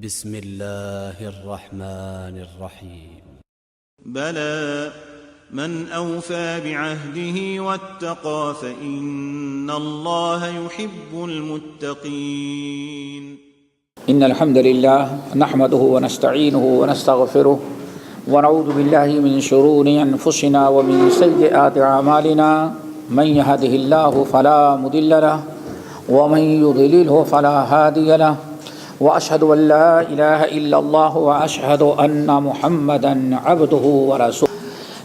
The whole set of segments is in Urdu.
بسم الله الرحمن الرحيم بلى من أوفى بعهده واتقى فإن الله يحب المتقين. إن الحمد لله نحمده ونستعينه ونستغفره ونعوذ بالله من شرور أنفسنا ومن سيئات أعمالنا من يهده الله فلا مضل له ومن يضلله فلا هادي له وأشهد أن لا إله إلا الله وأشهد أن محمدا عبده ورسوله.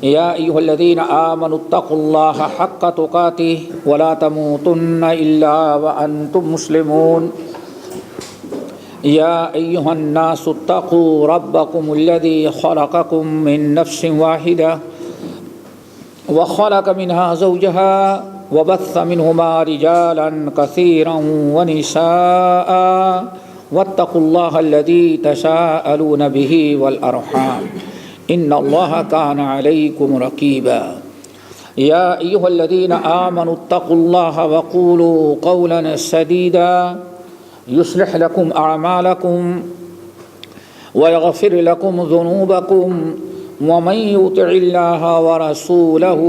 يا أيها الذين آمنوا اتقوا الله حق تقاته ولا تموتن إلا وأنتم مسلمون. يا أيها الناس اتقوا ربكم الذي خلقكم من نفس واحدة وخلق منها زوجها وبث منهما رجالا كثيرا ونساء واتقوا الله الذي تساءلون به والأرحام إن الله كان عليكم رقيبا. يا أيها الذين آمنوا اتقوا الله وقولوا قولا سديدا يصلح لكم أعمالكم ويغفر لكم ذنوبكم ومن يطع الله ورسوله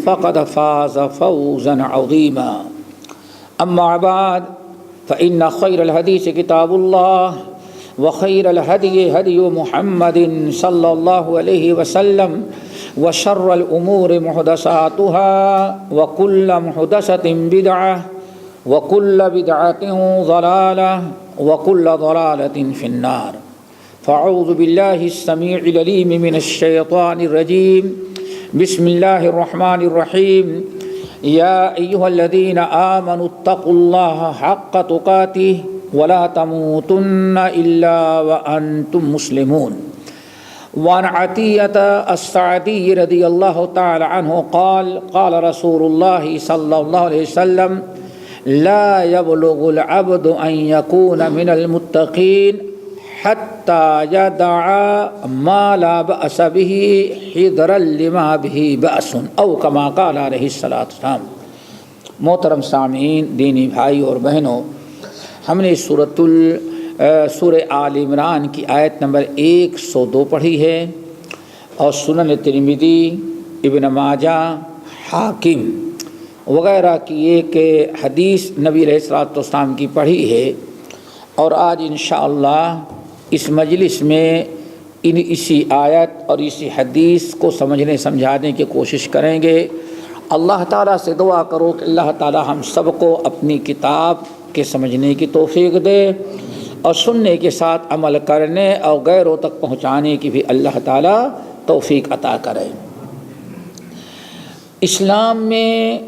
فقد فاز فوزا عظيما. أما بعد فإن خير الحديث كتاب الله وخير الهدي هدي محمد صلى الله عليه وسلم وشر الأمور محدثاتها وكل محدثة بدعة وكل بدعة ضلالة وكل ضلالة في النار. فأعوذ بالله السميع العليم من الشيطان الرجيم. بسم الله الرحمن الرحيم. يا أيها الذين آمنوا اتقوا الله حق تقاته ولا تموتن إلا وأنتم مسلمون. وعن عطية السعدي رضي الله تعالى عنه قال قال رسول الله صلى الله عليه وسلم لا يبلغ العبد أن يكون من المتقين حتى يدع ما لا بأس به حذرا لما به بأس أو كما قال عليه الصلاة والسلام. محترم سامعین، دینی بھائی اور بہنوں، ہم نے سورہ آل عمران کی آیت نمبر 102 پڑھی ہے اور سنن ترمذی، ابن ماجہ، حاکم وغیرہ کی ایک حدیث نبی علیہ الصلوۃ والسلام کی پڑھی ہے، اور آج انشاءاللہ اس مجلس میں اسی آیت اور اسی حدیث کو سمجھنے سمجھانے کی کوشش کریں گے. اللہ تعالیٰ سے دعا کرو کہ اللہ تعالیٰ ہم سب کو اپنی کتاب کے سمجھنے کی توفیق دے اور سننے کے ساتھ عمل کرنے اور غیروں تک پہنچانے کی بھی اللہ تعالیٰ توفیق عطا کرے. اسلام میں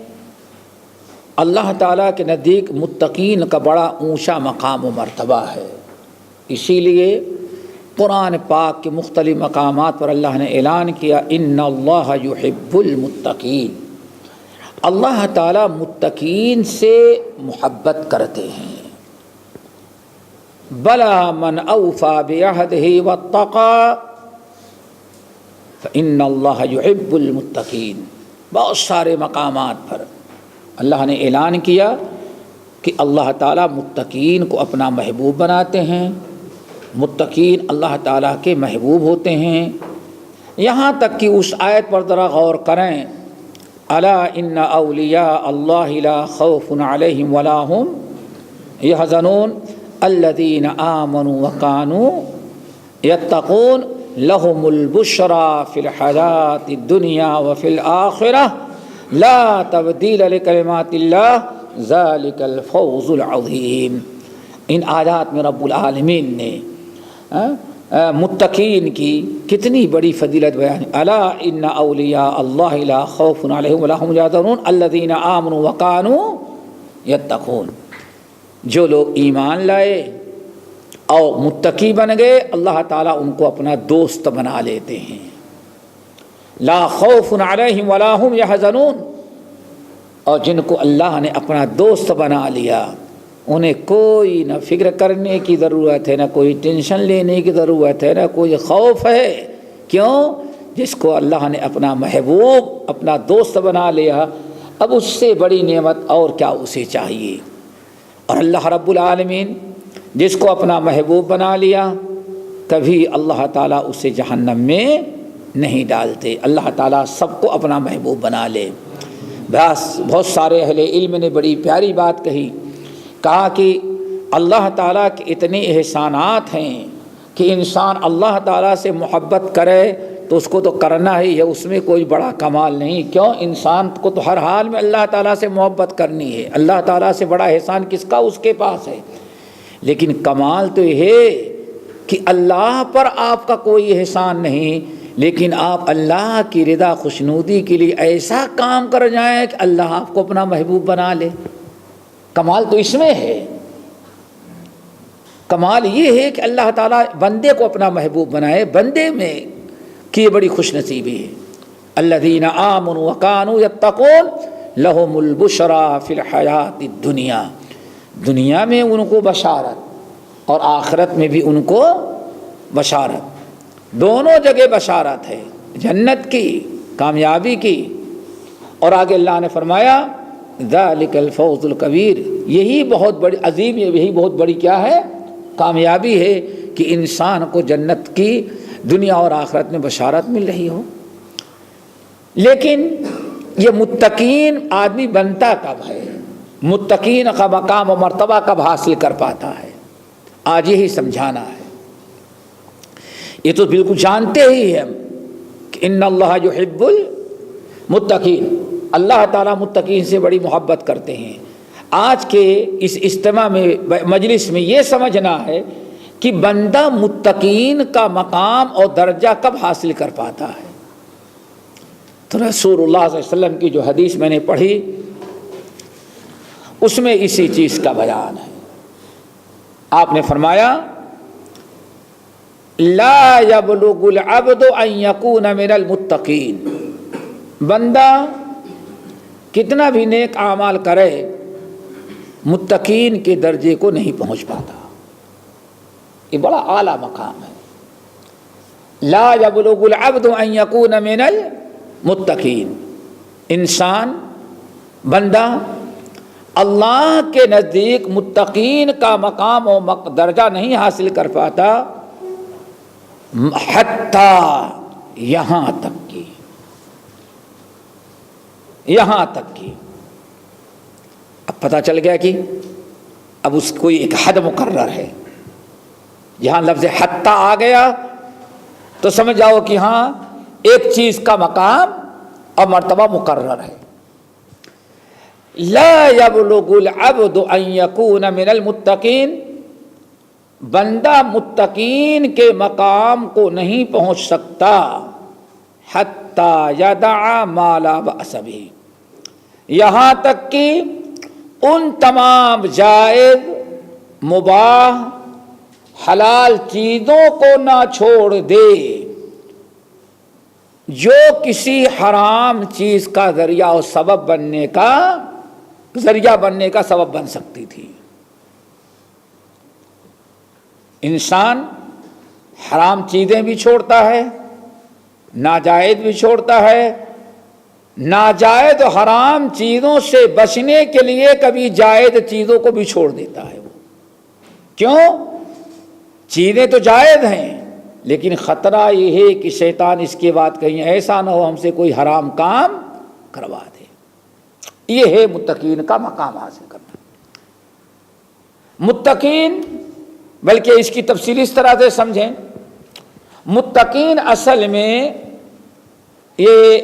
اللہ تعالیٰ کے نزدیک متقین کا بڑا اونچا مقام و مرتبہ ہے. اسی لیے قرآن پاک کے مختلف مقامات پر اللہ نے اعلان کیا ان اللہ یحب المتقین. اللہ تعالیٰ متقین سے محبت کرتے ہیں. بلا من اوفی بعہدہ واتقی فإن اللہ یحب المتقین. بہت سارے مقامات پر اللہ نے اعلان کیا کہ اللہ تعالیٰ متقین کو اپنا محبوب بناتے ہیں، متقین اللہ تعالیٰ کے محبوب ہوتے ہیں. یہاں تک کہ اس آیت پر ذرا غور کریں، الا ان اولیاء اللہ لا خوف علیہم ولا هم یحزنون الذین آمنوا وکانوا یتقون لهم البشرى فی الحیاۃ الدنیا وفی الآخرہ لا تبدیل لکلمات اللہ ذلک الفوز العظیم. ان آیات میں رب العالمین نے متقین کی کتنی بڑی فضیلت بیان. الا ان اولیاء اللہ لا خوف علیہم ولا هم یحزنون الذین آمنوا وکانوا یتقون. جو لوگ ایمان لائے اور متقی بن گئے، اللہ تعالیٰ ان کو اپنا دوست بنا لیتے ہیں. لا خوف علیہم ولا هم یحزنون. اور جن کو اللہ نے اپنا دوست بنا لیا انہیں کوئی نہ فکر کرنے کی ضرورت ہے، نہ کوئی ٹینشن لینے کی ضرورت ہے، نہ کوئی خوف ہے. کیوں؟ جس کو اللہ نے اپنا محبوب، اپنا دوست بنا لیا، اب اس سے بڑی نعمت اور کیا اسے چاہیے. اور اللہ رب العالمین جس کو اپنا محبوب بنا لیا کبھی اللہ تعالیٰ اسے جہنم میں نہیں ڈالتے۔ اللہ تعالیٰ سب کو اپنا محبوب بنا لے۔ بس بہت سارے اہل علم نے بڑی پیاری بات کہا کہ اللہ تعالیٰ کے اتنے احسانات ہیں کہ انسان اللہ تعالیٰ سے محبت کرے تو اس کو تو کرنا ہی ہے، اس میں کوئی بڑا کمال نہیں۔ کیوں؟ انسان کو تو ہر حال میں اللہ تعالیٰ سے محبت کرنی ہے، اللہ تعالیٰ سے بڑا احسان کس کا؟ اس کے پاس ہے۔ لیکن کمال تو یہ ہے کہ اللہ پر آپ کا کوئی احسان نہیں، لیکن آپ اللہ کی رضا خوشنودی کے لیے ایسا کام کر جائیں کہ اللہ آپ کو اپنا محبوب بنا لے۔ کمال تو اس میں ہے۔ کمال یہ ہے کہ اللہ تعالیٰ بندے کو اپنا محبوب بنائے، بندے میں کی بڑی خوش نصیبی ہے۔ الذین آمنوا وکانوا یتقون لہم البشری فی الحیات الدنیا، دنیا میں ان کو بشارت اور آخرت میں بھی ان کو بشارت، دونوں جگہ بشارت ہے، جنت کی، کامیابی کی۔ اور آگے اللہ نے فرمایا ذالک الفوز الکبیر، یہی بہت بڑی عظیم، یہی بہت بڑی کیا ہے؟ کامیابی ہے کہ انسان کو جنت کی دنیا اور آخرت میں بشارت مل رہی ہو۔ لیکن یہ متقین آدمی بنتا کب ہے؟ متقین کا مقام و مرتبہ کب حاصل کر پاتا ہے؟ آج یہی سمجھانا ہے۔ یہ تو بالکل جانتے ہی ہیں کہ ان اللہ یحب المتقین، اللہ تعالیٰ متقین سے بڑی محبت کرتے ہیں۔ آج کے اس اجتماع میں مجلس میں یہ سمجھنا ہے کہ بندہ متقین کا مقام اور درجہ کب حاصل کر پاتا ہے۔ تو رسول اللہ صلی اللہ علیہ وسلم کی جو حدیث میں نے پڑھی اس میں اسی چیز کا بیان ہے۔ آپ نے فرمایا لا یبلغ العبد ان یکون من المتقین، بندہ کتنا بھی نیک اعمال کرے متقین کے درجے کو نہیں پہنچ پاتا۔ یہ بڑا اعلیٰ مقام ہے۔ لا یبلغ العبد ان یکون من المتقین، انسان بندہ اللہ کے نزدیک متقین کا مقام و درجہ نہیں حاصل کر پاتا حتی یہاں تک کی اب پتہ چل گیا کہ اب اس کوئی ایک حد مقرر ہے۔ جہاں لفظ حتی آ گیا تو سمجھ جاؤ کہ ہاں ایک چیز کا مقام اور مرتبہ مقرر ہے۔ لا یبلغ العبد ان یکون من المتقین، بندہ متقین کے مقام کو نہیں پہنچ سکتا حتی یدع ما لا بأس بہ، یہاں تک کہ ان تمام جائز، مباح، حلال چیزوں کو نہ چھوڑ دے جو کسی حرام چیز کا ذریعہ اور سبب بننے کا سبب بن سکتی تھی۔ انسان حرام چیزیں بھی چھوڑتا ہے، ناجائز بھی چھوڑتا ہے، ناجائز و حرام چیزوں سے بچنے کے لیے کبھی جائز چیزوں کو بھی چھوڑ دیتا ہے۔ وہ کیوں؟ چیزیں تو جائز ہیں لیکن خطرہ یہ ہے کہ شیطان اس کے بعد کہیں ایسا نہ ہو ہم سے کوئی حرام کام کروا دے۔ یہ ہے متقین کا مقام حاصل کرنا۔ متقین، بلکہ اس کی تفصیل اس طرح سے سمجھیں، متقین اصل میں یہ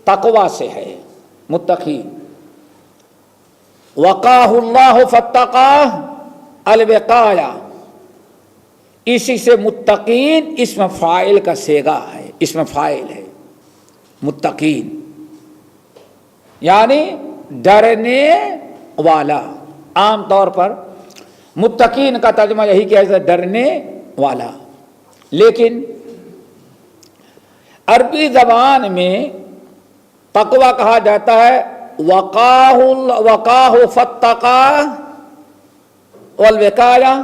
تقوی سے ہے۔ متقین وقاہ اللہ فاتقاہ، الوقایہ، اسی سے متقین اسم فاعل کا صیغہ ہے، اسم فاعل ہے متقین، یعنی ڈرنے والا۔ عام طور پر متقین کا ترجمہ یہی کیا ہے، ڈرنے والا، لیکن عربی زبان میں تقوی کہا جاتا ہے وقاہ فاتقاہ والوقایہ،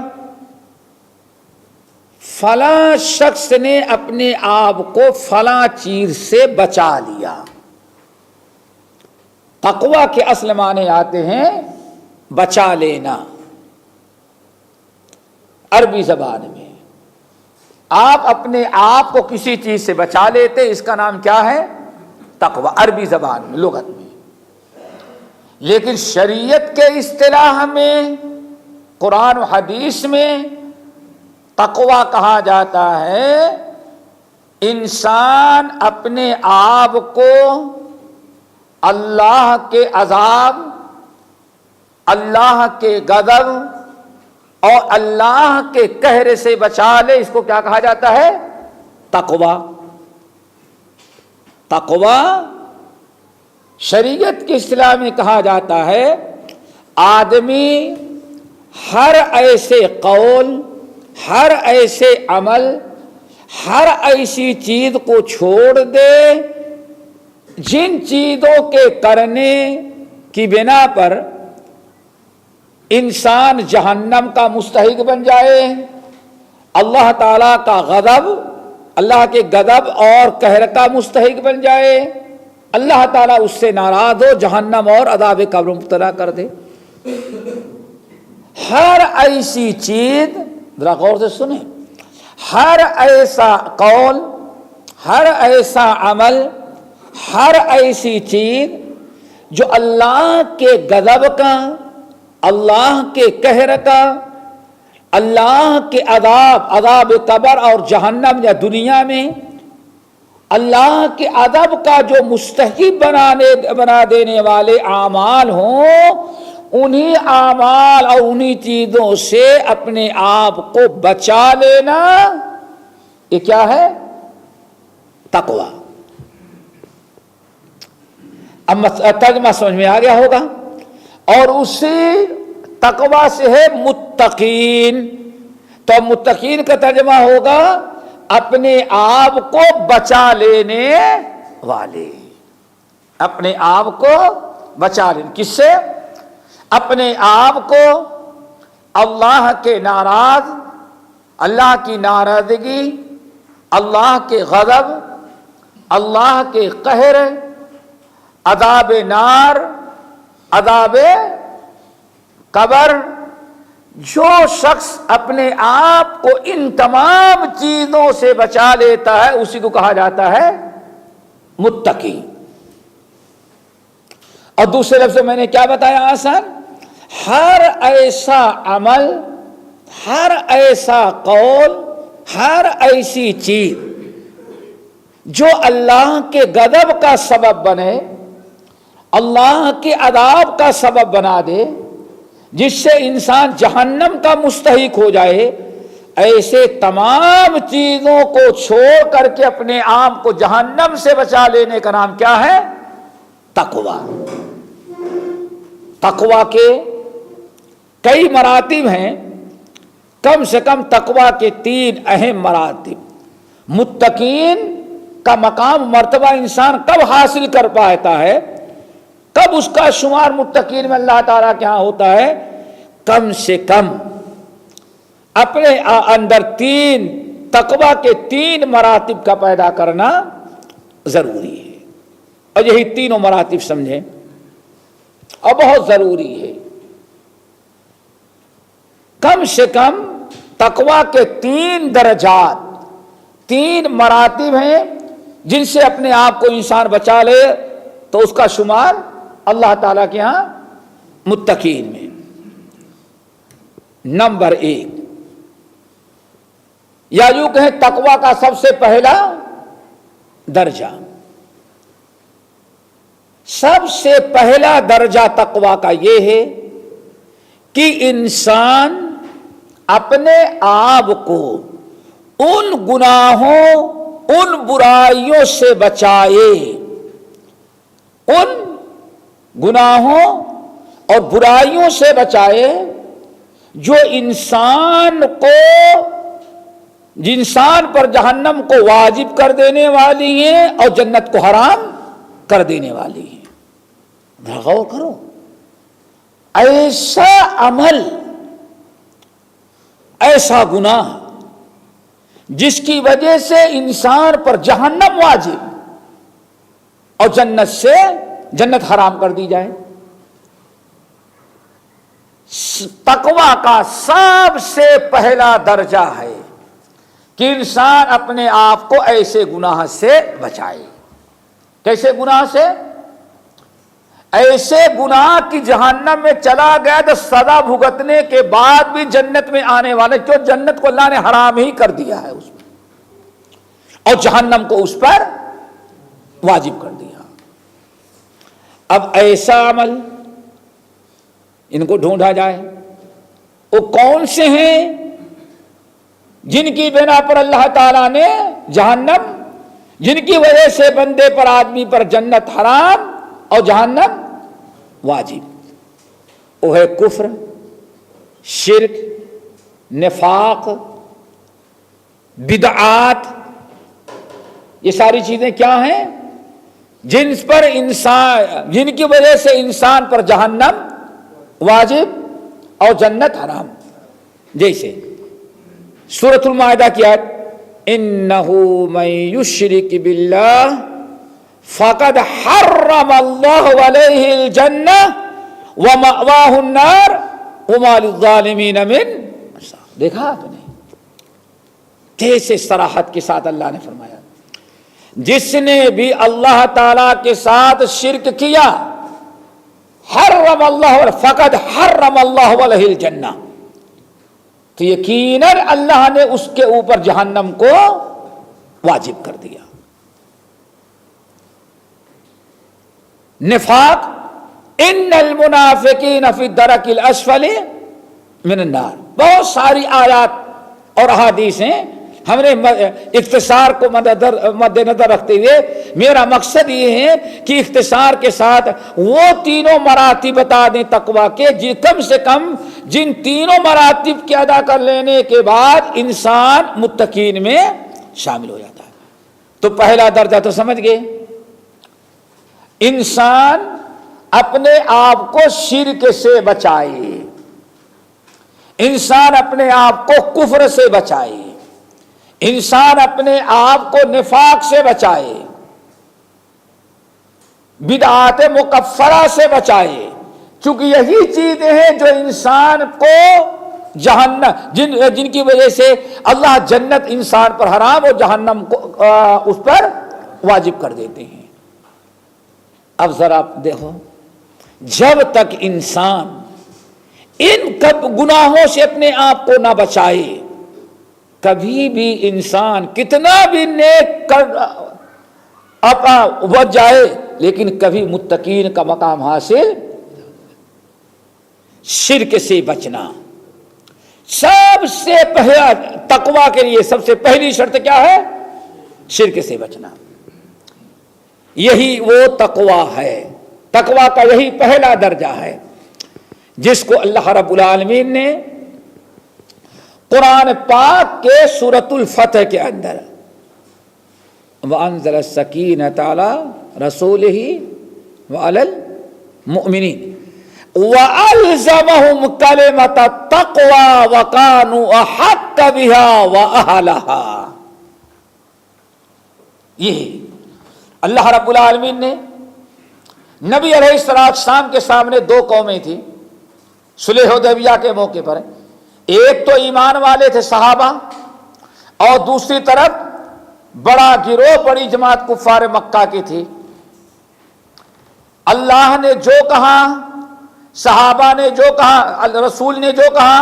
فلاں شخص نے اپنے آپ کو فلاں چیز سے بچا لیا۔ تقوی کے اصل معنی آتے ہیں بچا لینا۔ عربی زبان میں آپ اپنے آپ کو کسی چیز سے بچا لیتے، اس کا نام کیا ہے؟ تقوی، عربی زبان میں، لغت میں۔ لیکن شریعت کے اصطلاح میں، قرآن و حدیث میں تقوی کہا جاتا ہے انسان اپنے آپ کو اللہ کے عذاب، اللہ کے غضب اور اللہ کے قہر سے بچا لے، اس کو کیا کہا جاتا ہے؟ تقوی۔ تقوی شریعت کی اصطلاح میں کہا جاتا ہے آدمی ہر ایسے قول، ہر ایسے عمل، ہر ایسی چیز کو چھوڑ دے جن چیزوں کے کرنے کی بنا پر انسان جہنم کا مستحق بن جائے، اللہ تعالیٰ کا غضب، اللہ کے غضب اور قہر کا مستحق بن جائے، اللہ تعالیٰ اس سے ناراض ہو، جہنم اور عذاب قبر مبتلا کر دے۔ ہر ایسی چیز، ذرا غور سے سنیں، ہر ایسا قول، ہر ایسا عمل، ہر ایسی چیز جو اللہ کے غضب کا، اللہ کے قہر کا، اللہ کے عذاب قبر اور جہنم یا دنیا میں اللہ کے عذاب کا جو مستحق بنا دینے والے اعمال ہوں، انہی اعمال اور انہی چیزوں سے اپنے آپ کو بچا لینا، یہ کیا ہے؟ تقوی۔ اب ترجمہ سمجھ میں آ گیا ہوگا۔ اور اسی تقوی سے ہے متقین، تو متقین کا ترجمہ ہوگا اپنے آپ کو بچا لینے والے، اپنے آپ کو بچا لینے، کس سے؟ اپنے آپ کو اللہ کے ناراض، اللہ کی ناراضگی، اللہ کے غضب، اللہ کے قہر، عذاب نار، عذاب قبر، جو شخص اپنے آپ کو ان تمام چیزوں سے بچا لیتا ہے اسی کو کہا جاتا ہے متقی۔ اور دوسرے لفظ میں نے کیا بتایا آسان؟ ہر ایسا عمل، ہر ایسا قول، ہر ایسی چیز جو اللہ کے غضب کا سبب بنے، اللہ کے عذاب کا سبب بنا دے، جس سے انسان جہنم کا مستحق ہو جائے، ایسے تمام چیزوں کو چھوڑ کر کے اپنے آپ کو جہنم سے بچا لینے کا نام کیا ہے؟ تقوی۔ تقوی کے کئی مراتب ہیں، کم سے کم تقوی کے 3 اہم مراتب۔ متقین کا مقام، مرتبہ انسان کب حاصل کر پاتا ہے، کب اس کا شمار متقین میں اللہ تعالیٰ کے ہاں ہوتا ہے؟ کم سے کم اپنے اندر تقوی کے 3 مراتب کا پیدا کرنا ضروری ہے، اور یہی تینوں مراتب سمجھیں اور بہت ضروری ہے۔ کم سے کم تقوی کے 3 درجات، 3 مراتب ہیں جن سے اپنے آپ کو انسان بچا لے تو اس کا شمار اللہ تعالیٰ کے ہاں متقین میں۔ نمبر 1، یا یوں کہیں تقوی کا سب سے پہلا درجہ، سب سے پہلا درجہ تقوی کا یہ ہے کہ انسان اپنے آپ کو ان گناہوں، ان برائیوں سے بچائے، ان گناہوں اور برائیوں سے بچائے جو انسان پر جہنم کو واجب کر دینے والی ہیں اور جنت کو حرام کر دینے والی ہیں۔ غور کرو، ایسا عمل، ایسا گناہ جس کی وجہ سے انسان پر جہنم واجب اور جنت حرام کر دی جائے، تقوی کا سب سے پہلا درجہ ہے کہ انسان اپنے آپ کو ایسے گناہ سے بچائے. کیسے گناہ سے؟ ایسے گناہ کی جہنم میں چلا گیا تو سزا بھگتنے کے بعد بھی جنت میں آنے والے، جو جنت کو اللہ نے حرام ہی کر دیا ہے اس میں، اور جہنم کو اس پر واجب کر دیا. اب ایسا عمل ان کو ڈھونڈا جائے، وہ کون سے ہیں جن کی بنا پر اللہ تعالیٰ نے جہنم، جن کی وجہ سے بندے پر، آدمی پر جنت حرام اور جہنم واجب. وہ ہے کفر، شرک، نفاق، بدعات. یہ ساری چیزیں کیا ہیں؟ جن پر انسان، جن کی وجہ سے انسان پر جہنم واجب اور جنت حرام. جیسے سورۃ المائدہ کی آیت انہ من یشرک باللہ فقد حرم اللہ علیہ الجنہ ومأواہ النار وما للظالمین من انصار. دیکھا آپ نے کیسے صراحت کے ساتھ اللہ نے فرمایا، جس نے بھی اللہ تعالی کے ساتھ شرک کیا، حرم اللہ، فقد حرم اللہ علیہ الجنہ، تو یقیناً اللہ نے اس کے اوپر جہنم کو واجب کر دیا. نفاق ان المنافقین فی الدرک الاسفل من النار. بہت ساری آیات اور احادیث ہیں. ہم نے اختصار کو مد نظر رکھتے ہوئے میرا مقصد یہ ہے کہ اختصار کے ساتھ وہ تینوں مراتب بتا دیں تقوی کے، کم سے کم جن تینوں مراتب کے ادا کر لینے کے بعد انسان متقین میں شامل ہو جاتا ہے. تو پہلا درجہ تو سمجھ گئے، انسان اپنے آپ کو شرک سے بچائے، انسان اپنے آپ کو کفر سے بچائے، انسان اپنے آپ کو نفاق سے بچائے، بدعات مکفرہ سے بچائے، چونکہ یہی چیزیں ہیں جو انسان کو جہنم، جن کی وجہ سے اللہ جنت انسان پر حرام اور جہنم کو اس پر واجب کر دیتے ہیں. اب ذرا دیکھو، جب تک انسان ان گناہوں سے اپنے آپ کو نہ بچائے، کبھی بھی انسان کتنا بھی نیک کر بچ جائے لیکن کبھی متقین کا مقام حاصل. شرک سے بچنا سب سے پہلا، تقوی کے لیے سب سے پہلی شرط کیا ہے؟ شرک سے بچنا. یہی وہ تقوی ہے، تقوی کا یہی پہلا درجہ ہے جس کو اللہ رب العالمین نے قرآن پاک کے سورۃ الفتح کے اندر وَأَنزَلَ السَّكِينَةَ عَلَىٰ رَسُولِهِ وَعَلَى الْمُؤْمِنِينَ وَأَلْزَمَهُمْ كَلِمَةَ التَّقْوَىٰ وَكَانُوا أَحَقَّ بِهَا وَأَهْلَهَا. یہی اللہ رب العالمین نے نبی علیہ السلام کے سامنے دو قومیں تھیں صلح حدیبیہ کے موقع پر. ایک تو ایمان والے تھے صحابہ، اور دوسری طرف بڑا گروہ، بڑی جماعت کفار مکہ کی تھی. اللہ نے جو کہا، صحابہ نے جو کہا، رسول نے جو کہا،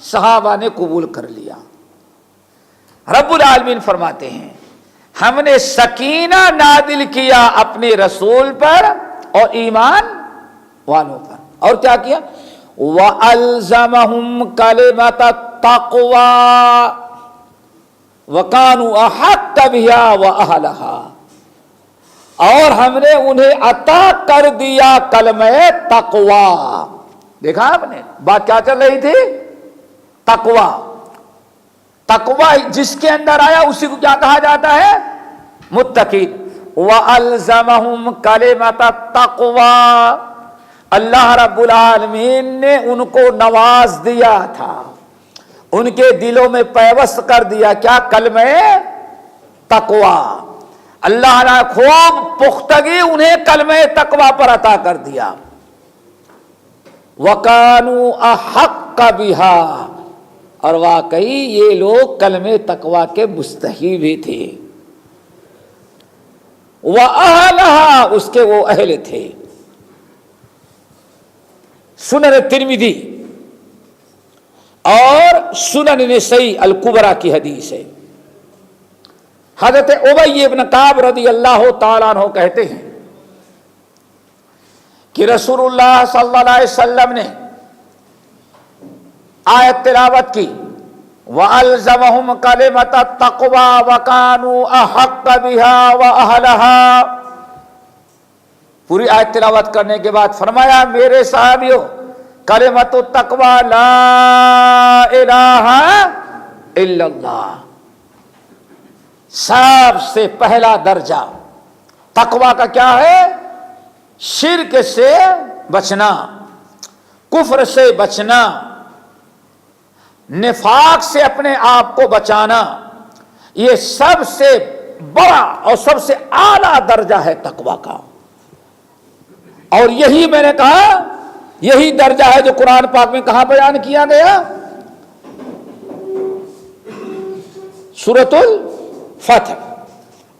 صحابہ نے قبول کر لیا. رب العالمین فرماتے ہیں ہم نے سکینہ نازل کیا اپنے رسول پر اور ایمان والوں پر، اور کیا کیا؟ وَأَلْزَمَهُمْ كَلِمَةَ التَّقْوَىٰ وَكَانُوا أَحَقَّ بِهَا وَأَهْلَهَا. اور ہم نے انہیں عطا کر دیا کلمہ تقوی. دیکھا آپ نے بات کیا چل رہی تھی؟ تقوی. تقوی جس کے اندر آیا اسی کو کیا کہا جاتا ہے؟ متقین. وَأَلْزَمَهُمْ كَلِمَةَ التَّقْوَىٰ. اللہ رب العالمین نے ان کو نواز دیا تھا، ان کے دلوں میں پیوست کر دیا کیا؟ کلمہ تقوی. اللہ نے خوب پختگی انہیں کلمہ تقوی پر عطا کر دیا. وَكَانُوا أَحَقَّ بِهَا، اور واقعی یہ لوگ کلمہ تقوی کے مستحق بھی تھے، وَأَهْلَهَا، اس کے وہ اہل تھے۔ سنن ترمذی اور سنن نسائی الکبریٰ کی حدیث ہے۔ حضرت ابی ابن کعب رضی اللہ تعالیٰ عنہ کہتے ہیں کہ رسول اللہ صلی اللہ علیہ وسلم نے آیت تلاوت کی وَأَلْزَمَهُمْ كَلِمَةَ التَّقْوَى وَكَانُوا أَحَقَّ بِهَا وَأَهْلَهَا، پوری آیت تلاوت کرنے کے بعد فرمایا میرے صحابیوں، کلمۃ التقوی لا الہ الا اللہ، سب سے پہلا درجہ تقوی کا کیا ہے؟ شرک سے بچنا، کفر سے بچنا، نفاق سے اپنے آپ کو بچانا، یہ سب سے بڑا اور سب سے اعلیٰ درجہ ہے تقوی کا۔ اور یہی میں نے کہا یہی درجہ ہے جو قرآن پاک میں کہاں بیان کیا گیا؟ سورۃ الفتح،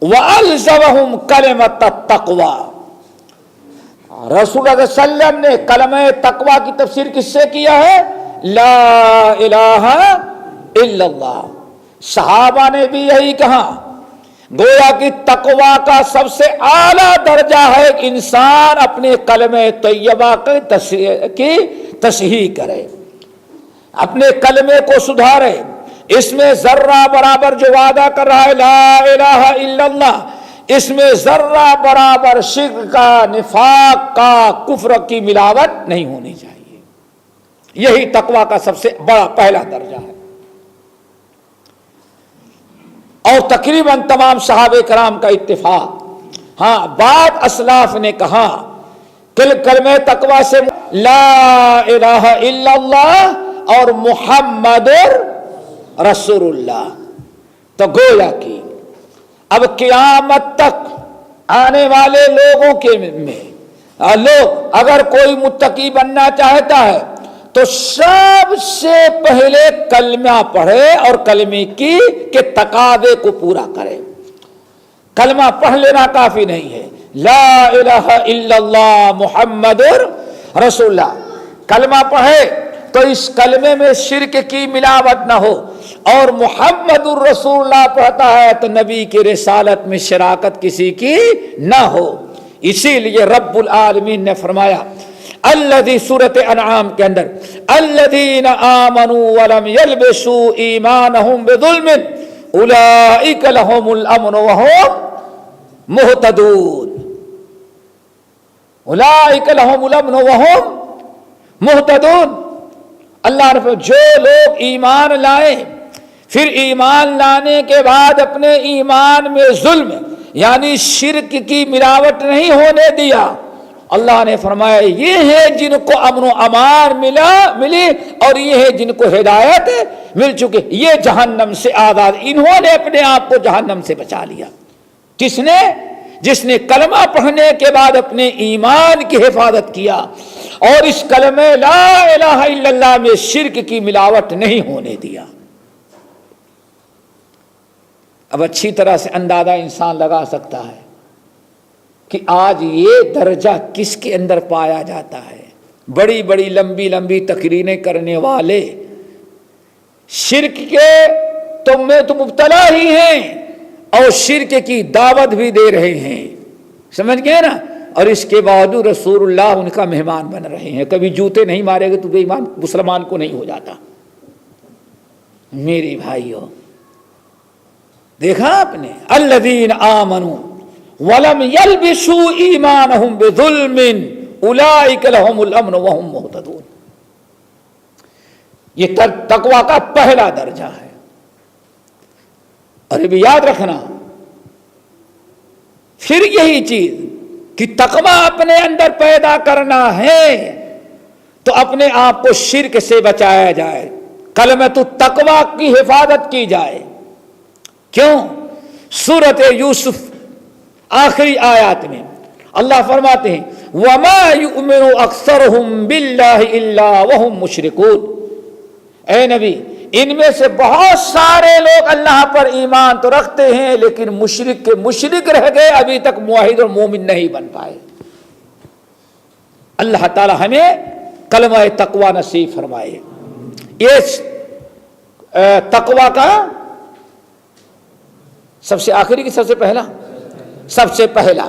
وَأَلْزَمَهُمْ كَلِمَةَ التَّقْوَى، رسول اللہ صلی اللہ علیہ وسلم نے کلمہ تقوی کی تفسیر کس سے کیا ہے؟ لا الہ الا اللہ۔ صحابہ نے بھی یہی کہا، گویا کہ تقوی کا سب سے اعلیٰ درجہ ہے کہ انسان اپنے کلمہ طیبہ کی تصحیح کرے، اپنے کلمے کو سدھارے، اس میں ذرہ برابر جو وعدہ کر رہا ہے لا الہ الا اللہ، اس میں ذرہ برابر شرک کا، نفاق کا، کفر کی ملاوٹ نہیں ہونی چاہیے۔ یہی تقوی کا سب سے بڑا پہلا درجہ ہے۔ اور تقریباً تمام صحابہ کرام کا اتفاق، ہاں بعض اسلاف نے کہا کلمہ تقوی سے لا الہ الا اللہ اور محمد رسول اللہ، تو گویا کہ اب قیامت تک آنے والے لوگوں کے میں لوگ اگر کوئی متقی بننا چاہتا ہے تو سب سے پہلے کلمہ پڑھے اور کلمے کے تقاضے کو پورا کرے۔ کلمہ پڑھ لینا کافی نہیں ہے، لا الہ الا اللہ محمد رسول اللہ کلمہ پڑھے تو اس کلمے میں شرک کی ملاوٹ نہ ہو، اور محمد الرسول اللہ پڑھتا ہے تو نبی کی رسالت میں شراکت کسی کی نہ ہو۔ اسی لیے رب العالمین نے فرمایا الذی سورۃ انعام کے اندر الذین آمنوا ولم یلبسوا ایمانہم بظلم اولئک لہم الامن وہم مہتدون، اولئک لہم الامن وہم مہتدون۔ اللہ نے جو لوگ ایمان لائے پھر ایمان لانے کے بعد اپنے ایمان میں ظلم یعنی شرک کی ملاوٹ نہیں ہونے دیا، اللہ نے فرمایا یہ ہے جن کو امن و امان ملی اور یہ ہے جن کو ہدایت مل چکی، یہ جہنم سے آزاد، انہوں نے اپنے آپ کو جہنم سے بچا لیا۔ کس نے؟ جس نے کلمہ پڑھنے کے بعد اپنے ایمان کی حفاظت کیا اور اس کلمہ لا الہ الا اللہ میں شرک کی ملاوٹ نہیں ہونے دیا۔ اب اچھی طرح سے اندازہ انسان لگا سکتا ہے کہ آج یہ درجہ کس کے اندر پایا جاتا ہے۔ بڑی بڑی لمبی لمبی تقریریں کرنے والے شرک کے تم میں تو مبتلا ہی ہیں اور شرک کی دعوت بھی دے رہے ہیں، سمجھ گئے نا؟ اور اس کے باوجود رسول اللہ ان کا مہمان بن رہے ہیں۔ کبھی جوتے نہیں مارے گے تو بے ایمان مسلمان کو نہیں ہو جاتا۔ میرے بھائیوں دیکھا آپ نے الذین آمنوا ولم یلبسوا ایمانہم بظلم اولئک لہم الامن وہم مہتدون، یہ تقوی کا پہلا درجہ ہے۔ اور یہ بھی یاد رکھنا پھر یہی چیز کہ تقوی اپنے اندر پیدا کرنا ہے تو اپنے آپ کو شرک سے بچایا جائے، کلمۃ التقوی کی حفاظت کی جائے۔ کیوں؟ سورۃ یوسف آخری آیات میں اللہ فرماتے ہیں وما یؤمن اکثرهم باللہ الا وهم مشرکون، اے نبی ان میں سے بہت سارے لوگ اللہ پر ایمان تو رکھتے ہیں لیکن مشرک کے مشرک رہ گئے، ابھی تک موحد اور مومن نہیں بن پائے۔ اللہ تعالی ہمیں کلمہ تقوی نصیب فرمائے۔ یہ تقوی کا سب سے آخری کی سب سے پہلا، سب سے پہلا۔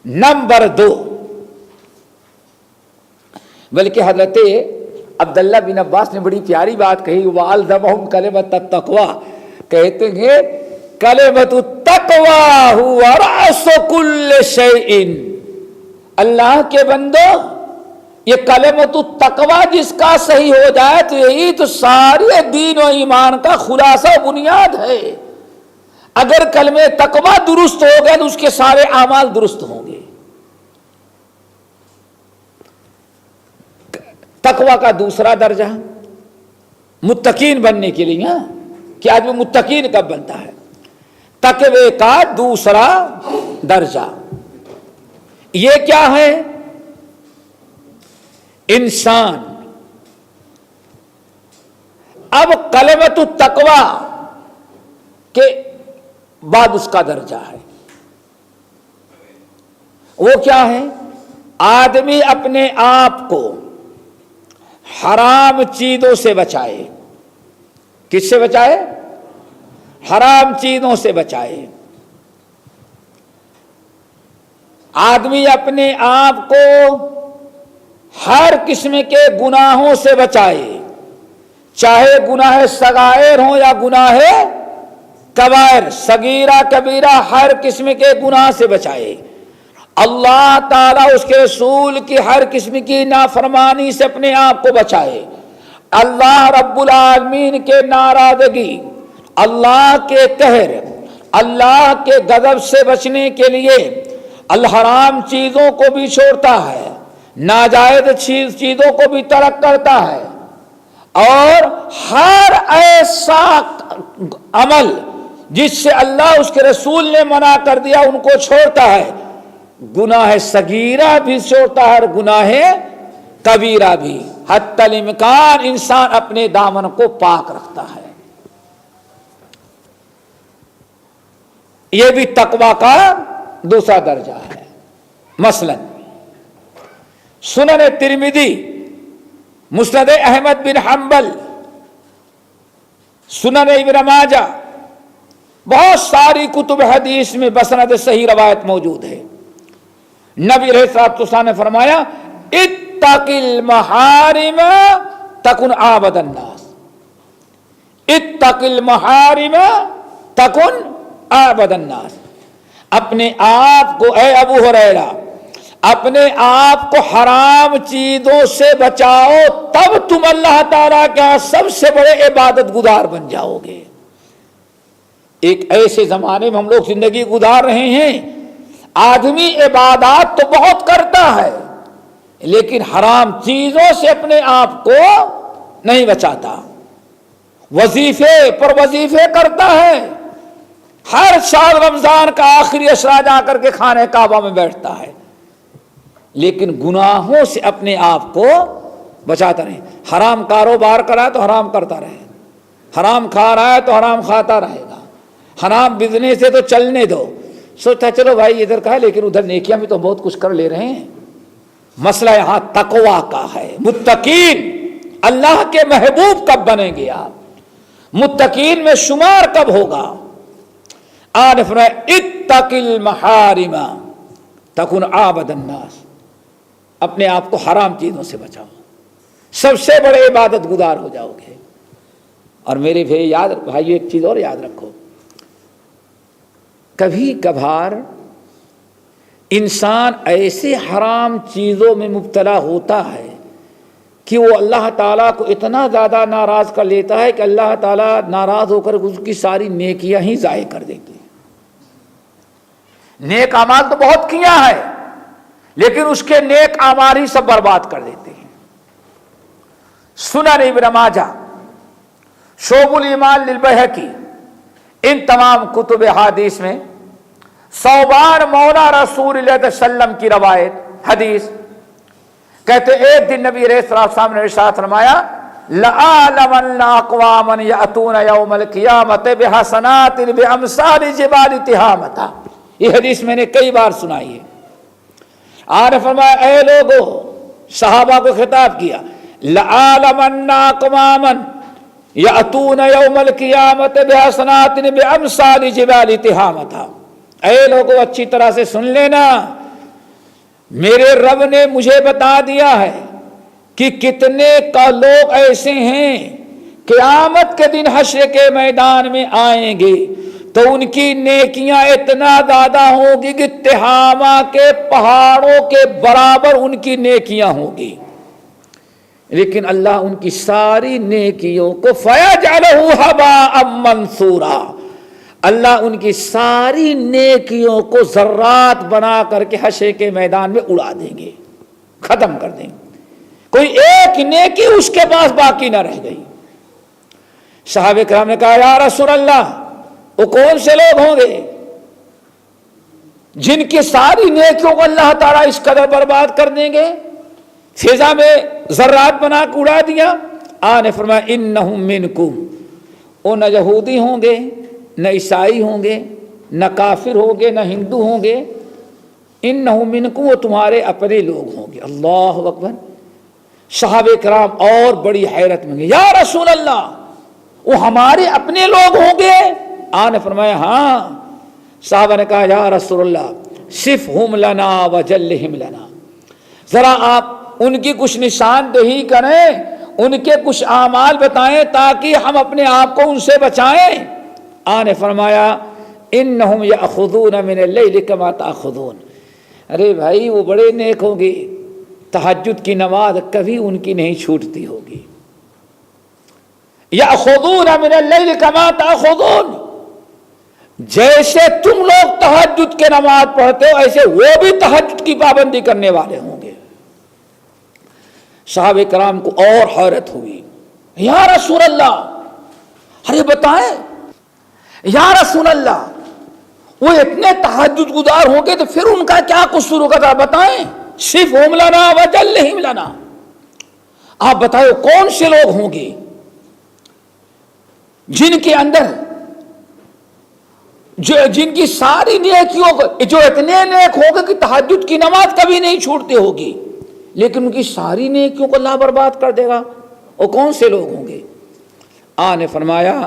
نمبر 2، بلکہ حضرت عبداللہ بن عباس نے بڑی پیاری بات کہی، وَأَلْزَمَهُمْ كَلِمَةَ التَّقْوَى، کہتے ہیں کلمۃ التقوی هو رأس كل شيء، اللہ کے بندو یہ کلمۃ التقوی جس کا صحیح ہو جائے تو یہی تو سارے دین و ایمان کا خلاصہ و بنیاد ہے۔ اگر کلمہ تقوی درست ہو گئے تو اس کے سارے اعمال درست ہوں گے۔ تقوی کا دوسرا درجہ متقین بننے کے لیے، کہ آدمی متقین کب بنتا ہے؟ تقوی کا دوسرا درجہ یہ کیا ہے؟ انسان اب کلمۃ التقوی کے بعد اس کا درجہ ہے، وہ کیا ہے؟ آدمی اپنے آپ کو حرام چیزوں سے بچائے۔ کس سے بچائے؟ حرام چیزوں سے بچائے۔ آدمی اپنے آپ کو ہر قسم کے گناہوں سے بچائے، چاہے گناہ صغائر ہوں یا گناہ کبائر، صغیرہ کبیرہ ہر قسم کے گناہ سے بچائے۔ اللہ تعالیٰ اس کے رسول کی ہر قسم کی نافرمانی سے اپنے آپ کو بچائے۔ اللہ رب العالمین کے ناراضگی، اللہ کے قہر، اللہ کے غضب سے بچنے کے لیے الحرام چیزوں کو بھی چھوڑتا ہے، ناجائز چیزوں کو بھی ترک کرتا ہے، اور ہر ایسا عمل جس سے اللہ اس کے رسول نے منع کر دیا ان کو چھوڑتا ہے۔ گناہ صغیرہ بھی چھوڑتا ہے اور گناہ کبیرہ بھی۔ حتی الامکان انسان اپنے دامن کو پاک رکھتا ہے۔ یہ بھی تقوی کا دوسرا درجہ ہے۔ مثلا سنن ترمذی، مسند احمد بن حنبل، سنن ابن ماجہ، بہت ساری کتب حدیث میں بسند صحیح روایت موجود ہے۔ نبی علیہ الصلوۃ والسلام نے فرمایا اتق المحارم تکن عابد الناس، اتق المحارم تکن عابد الناس۔ اپنے آپ کو، اے ابو ہریرہ، اپنے آپ کو حرام چیزوں سے بچاؤ، تب تم اللہ تعالیٰ کا سب سے بڑے عبادت گزار بن جاؤ گے۔ ایک ایسے زمانے میں ہم لوگ زندگی گزار رہے ہیں، آدمی عبادات تو بہت کرتا ہے لیکن حرام چیزوں سے اپنے آپ کو نہیں بچاتا۔ وظیفے پر وظیفے کرتا ہے، ہر سال رمضان کا آخری اشرا جا کر کے خانہ کعبہ میں بیٹھتا ہے، لیکن گناہوں سے اپنے آپ کو بچاتا نہیں۔ حرام کاروبار کرا تو حرام کرتا رہے، حرام کھا رہا ہے تو حرام کھاتا رہے گا، حرام بزنس ہے تو چلنے دو، سوچتا چلو بھائی ادھر کا ہے لیکن ادھر نیکیاں بھی تو بہت کچھ کر لے رہے ہیں۔ مسئلہ یہاں تقوی کا ہے۔ متقین اللہ کے محبوب کب بنیں گے آپ؟ متقین میں شمار کب ہوگا؟ آن فرمائے اتق المحارم تکن عابد الناس، اپنے آپ کو حرام چیزوں سے بچاؤ، سب سے بڑے عبادت گزار ہو جاؤ گے۔ اور میرے بھائی ایک چیز اور یاد رکھو، کبھی کبھار انسان ایسے حرام چیزوں میں مبتلا ہوتا ہے کہ وہ اللہ تعالیٰ کو اتنا زیادہ ناراض کر لیتا ہے کہ اللہ تعالیٰ ناراض ہو کر اس کی ساری نیکیاں ہی ضائع کر دیتے ہیں۔ نیک اعمال تو بہت کیا ہے لیکن اس کے نیک اعمال ہی سب برباد کر دیتے ہیں۔ سنن ابن ماجہ، شعب الایمان للبیہقی، ان تمام کتب حدیث میں 100 بار مولا رسول اللہ صلی اللہ علیہ وسلم کی روایت حدیث کہتے ایک دن نبی علیہ السلام نے ارشاد فرمایا لَأَعْلَمَنَّ أَقْوَامًا يَأْتُونَ يَوْمَ الْقِيَامَةِ بِحَسَنَاتٍ بِأَمْثَالِ جِبَالِ تِہَامَةَ. یہ حدیث میں نے کئی بار سنائی ہے. آپ نے فرمایا اے لوگو، صحابہ کو خطاب کیا، لَأَعْلَمَنَّ أَقْوَامًا يَأْتُونَ يَوْمَ الْقِيَامَةِ بِحَسَنَاتٍ بِأَمْثَالِ جِبَالِ تِہَامَةَ. اے لوگو اچھی طرح سے سن لینا، میرے رب نے مجھے بتا دیا ہے کہ کتنے کا لوگ ایسے ہیں قیامت کے دن حشر کے میدان میں آئیں گے تو ان کی نیکیاں اتنا زیادہ ہوں گی کہ تہامہ کے پہاڑوں کے برابر ان کی نیکیاں ہوں گی، لیکن اللہ ان کی ساری نیکیوں کو فَيَجْعَلُهُ هَبَاءً مَنْثُورًا، اللہ ان کی ساری نیکیوں کو ذرات بنا کر کے حشر کے میدان میں اڑا دیں گے، ختم کر دیں گے، کوئی ایک نیکی اس کے پاس باقی نہ رہ گئی. صحابہ کرام نے کہا یا رسول اللہ وہ کون سے لوگ ہوں گے جن کی ساری نیکیوں کو اللہ تعالیٰ اس قدر برباد کر دیں گے، فضا میں ذرات بنا کے اڑا دیا. آن نے فرمایا انہم منکم، وہ نہ یہودی ہوں گے، نہ عیسائی ہوں گے، نہ کافر ہوں گے، نہ ہندو ہوں گے، انہم منکم، وہ تمہارے اپنے لوگ ہوں گے. اللہ اکبر. صحابہ کرام اور بڑی حیرت میں گئے، یا رسول اللہ وہ ہمارے اپنے لوگ ہوں گے؟ آپ نے فرمایا ہاں. صحابہ نے کہا یا رسول اللہ صفہم لنا وجلہم لنا، ذرا آپ ان کی کچھ نشاندہی کریں، ان کے کچھ اعمال بتائیں تاکہ ہم اپنے آپ کو ان سے بچائیں. آپ نے فرمایا انہم یاخذون من اللیل کما تاخذون، ارے بھائی وہ بڑے نیک ہوں گے، تہجد کی نماز کبھی ان کی نہیں چھوٹتی ہوگی. یاخذون من اللیل کما تاخذون، جیسے تم لوگ تہجد کے نماز پڑھتے ہو ایسے وہ بھی تہجد کی پابندی کرنے والے ہوں گے. صحابہ کرام کو اور حیرت ہوئی، یا رسول اللہ ارے بتائیں یا رسول اللہ وہ اتنے تہجد گزار ہوں گے تو پھر ان کا کیا قصور ہوگا، ذرا بتائیں. صفہم لنا وجلہم لنا، آپ بتائیں کون سے لوگ ہوں گے جن کے اندر جن کی ساری نیکیوں کو جو اتنے نیک ہوں گے کہ تہجد کی نماز کبھی نہیں چھوٹتے ہوگی، لیکن ان کی ساری نیکیوں کو اللہ برباد کر دے گا، وہ کون سے لوگ ہوں گے؟ آپ نے فرمایا